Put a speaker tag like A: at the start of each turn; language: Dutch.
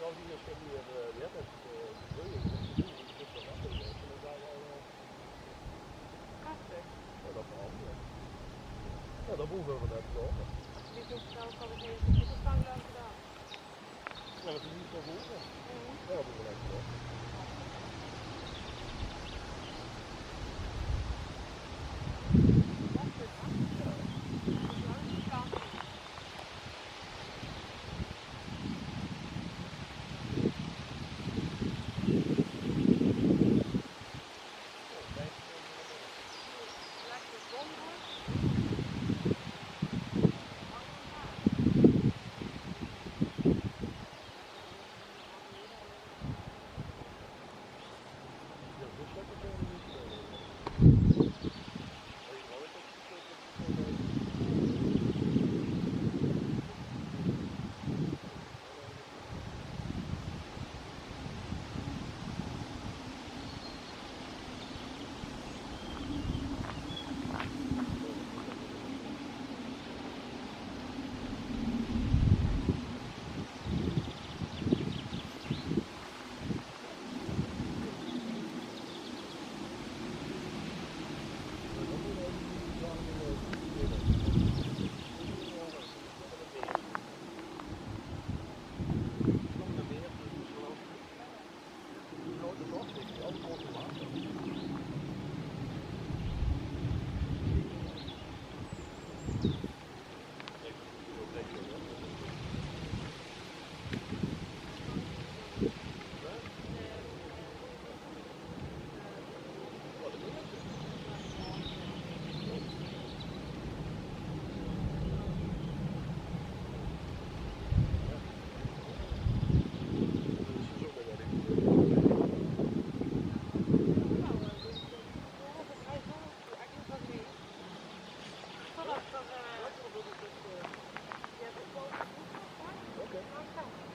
A: Als die is hier net het wil je niet zo wat doen, dan zijn wij
B: Prachtig.
A: ja, dat vooral. Ja, dat hoeven we net zo.
B: Dit is zelf al een hele goede vangloop gedaan.
A: Ja, dat is niet zo goed. Ja, dat doen we net zo.
B: Okay.